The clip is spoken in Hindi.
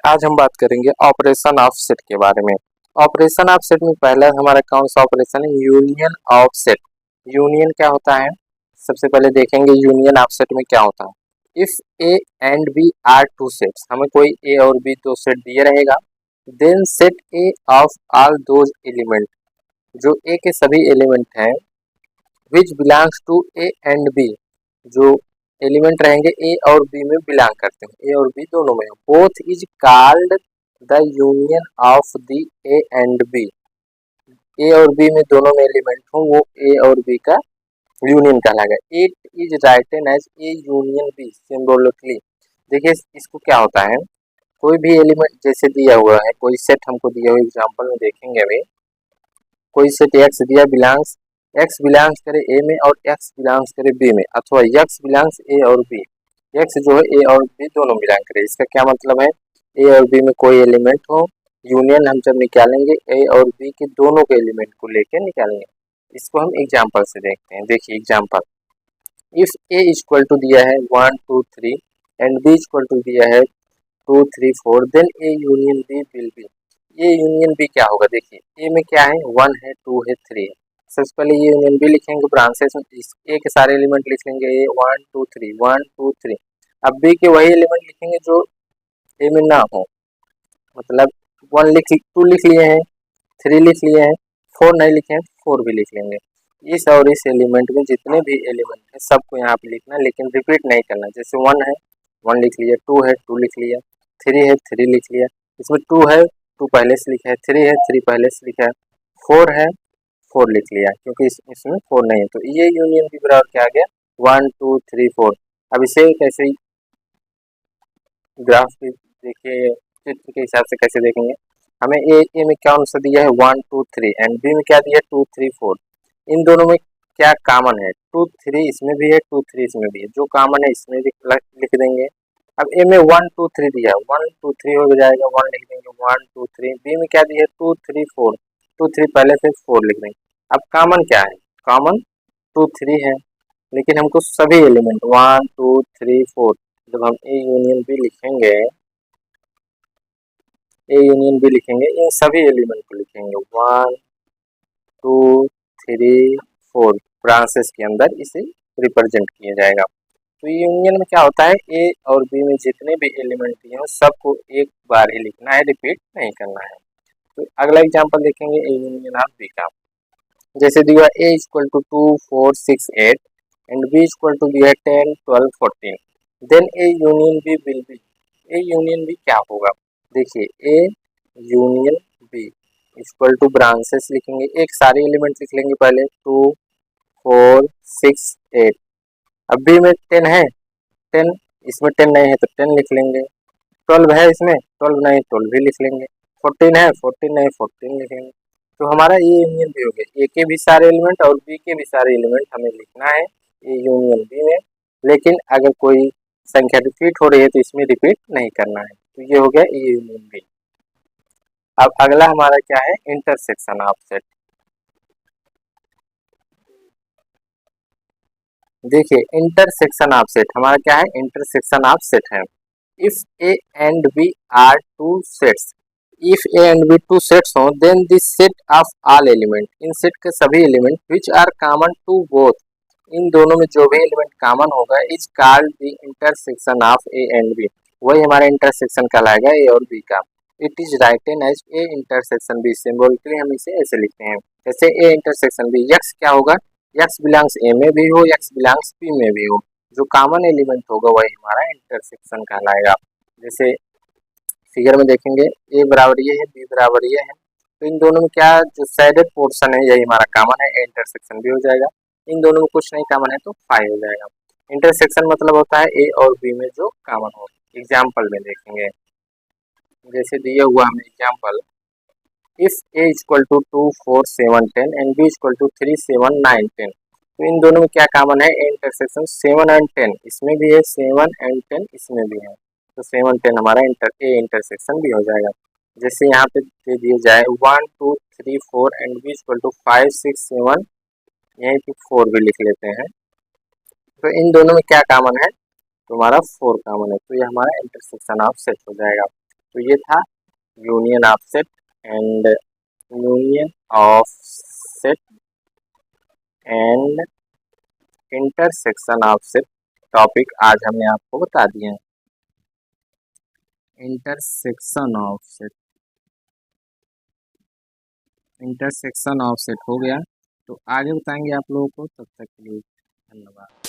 आज हम बात करेंगे ऑपरेशन ऑफ सेट के बारे में। ऑपरेशन ऑफ सेट में पहला हमारा कौन सा ऑपरेशन है? Union of set. यूनियन क्या होता है? सबसे पहले देखेंगे यूनियन ऑफ सेट में क्या होता है। If A and B are two sets, हमें कोई ए और बी दो सेट दिए रहेगा, then set A of all those element, जो ए के सभी एलिमेंट हैं, which belongs to A and B, जो एलिमेंट रहेंगे ए और बी में बिलोंग करते हैं, ए और बी दोनों में, both is called the union of the A and B. A और बी में दोनों में एलिमेंट हो वो ए और बी का यूनियन कहलाएगा। It is written as A union B symbolically. देखिए इसको क्या होता है, कोई भी एलिमेंट जैसे दिया हुआ है, कोई सेट हमको दिया हुआ एग्जांपल में देखेंगे अभी, कोई सेट एक्स दिया बिलोंग्स, एक्स बिलोंग्स करे ए में और एक्स बिलोंग्स करे बी में, अथवा एक्स बिलोंग्स ए और बी, एक्स जो है ए और बी दोनों बिलोंग करे। इसका क्या मतलब है? ए और बी में कोई एलिमेंट हो, यूनियन हम जब निकालेंगे ए और बी के दोनों के एलिमेंट को लेकर निकालेंगे। इसको हम एग्जाम्पल से देखते हैं। देखिए example, if A equal to दिया है 1 2 3 एंड बी इक्वल टू दिया है 2 3 4, then A union B will be. ये यूनियन बी क्या होगा? देखिए ए में क्या है, 1 है, 2 है, 3 है। सबसे पहले ये यूनियन बी लिखेंगे, ब्रांचेस में ए के सारे एलिमेंट लिख लेंगे, ए 1 2 3 1 2 3। अब बी के वही एलिमेंट लिखेंगे जो ए में ना हो, मतलब 2 लिख लिए हैं, 3 लिख लिए हैं, 4 नहीं लिखे हैं, 4 भी लिख लेंगे। इस और इस एलिमेंट में जितने भी एलिमेंट है सबको यहाँ पे लिखना, लेकिन रिपीट नहीं करना। जैसे 1 है 1 लिख लिया, 2 है 2 लिख लिया, 3 है 3 लिख लिया, इसमें 2 है 2 पहले से लिखा है, 3 है 3 पहले से लिखा है, 4 है 4 लिख लिया, क्योंकि इसमें 4 नहीं है। तो ये यूनियन भी बराबर क्या आ गया, 1 2 3 4। अब इसे कैसे ग्राफ पे देखिए, चित्र के हिसाब से कैसे देखेंगे, हमें ए में क्या सा दिया है 1 2 3 एंड बी में क्या दिया है 2 3 4। इन दोनों में क्या कॉमन है? 2 3 इसमें भी है, 2 3 इसमें भी है, जो कॉमन है इसमें लिख देंगे। अब ए में 1 2 3 दिया है, 1 2 3 हो जाएगा, 1 लिख देंगे, 1 2 3। बी में क्या दिया है 2 3 4, 2 3 पहले से 4 लिख देंगे। अब कॉमन क्या है? कॉमन 2 3 है, लेकिन हमको सभी एलिमेंट 1 2 3 4, जब हम ए यूनियन बी लिखेंगे, ए यूनियन बी लिखेंगे, इन सभी एलिमेंट को लिखेंगे 1 2 3 4, ब्रांचेस के अंदर इसे रिप्रेजेंट किया जाएगा। तो यूनियन में क्या होता है, ए और बी में जितने भी एलिमेंट दिए हो सबको एक बार ही लिखना है, रिपीट नहीं करना है। तो अगला एग्जांपल देखेंगे ए यूनियन ऑफ बी का। जैसे दिया A equal to 2 4 6 8 and B equal to दिया 10 12 14, then A union B will be. A union B क्या होगा? देखिए A union B equal to branches लिखेंगे, एक सारे एलिमेंट लिख लेंगे पहले, 2 4 6 8। अब बी में 10 है, 10 इसमें 10 नहीं है तो 10 लिख लेंगे, 12 है इसमें, 12 नहीं 12 भी लिख लेंगे, 14 है 14 नहीं 14 लिखेंगे। तो हमारा ये यूनियन बी हो गया। ए के भी सारे एलिमेंट और बी के भी सारे एलिमेंट हमें लिखना है ये यूनियन बी में, लेकिन अगर कोई संख्या रिपीट हो रही है तो इसमें रिपीट नहीं करना है। तो ये हो गया ए यूनियन बी। अब अगला हमारा क्या है, इंटरसेक्शन ऑफ सेट। देखिए इंटरसेक्शन ऑफ सेट हमारा क्या है, इंटरसेक्शन ऑफ सेट है। If A and B are two sets, if A and B two sets हो, then this set of all element, इन सेट के सभी element which are common to both, इन दोनों में जो भी एलिमेंट कॉमन होगा, is called the intersection of A and B. वही हमारा इंटरसेक्शन कहलाएगा ए और बी का। It is written as A intersection B, symbolically हम इसे ऐसे लिखते हैं। जैसे ए इंटरसेक्शन बी, एक्स क्या होगा, एक्स बिलोंग्स ए में भी हो, एक्स बिलोंग्स बी में भी हो, जो कॉमन एलिमेंट होगा वही हमारा इंटरसेक्शन कहलाएगा। जैसे फिगर में देखेंगे ए बराबर ये है, बी बराबर ये है, तो इन दोनों में क्या जो शेडेड पोर्शन है यही हमारा कॉमन है, इंटरसेक्शन भी हो जाएगा। इन दोनों में कुछ नहीं कॉमन है तो 5 हो जाएगा। इंटरसेक्शन मतलब होता है ए और बी में जो कॉमन हो। एग्जाम्पल में देखेंगे, जैसे दिया हुआ हमें example, if A equal to 2 4 7 10 and B equal to 3 7 9 10, तो इन दोनों में क्या कॉमन है, इंटरसेक्शन 7 एंड 10 इसमें भी है, 7 एंड 10 इसमें भी है, तो 7 10 हमारा इंटरसेक्शन भी हो जाएगा। जैसे यहाँ पे दे दिए जाए 1 2 3 4 एंड बी इक्वल टू 5 6 7, यहीं पे 4 भी लिख लेते हैं, तो इन दोनों में क्या कॉमन है, तो हमारा 4 कॉमन है, तो ये हमारा इंटरसेक्शन ऑफ सेट हो जाएगा। तो ये था union offset and union offset and intersection offset topic आज हमने आपको बता दिए हैं। इंटरसेक्शन ऑफसेट हो गया, तो आगे बताएंगे आप लोगों को। तब तक के लिए धन्यवाद।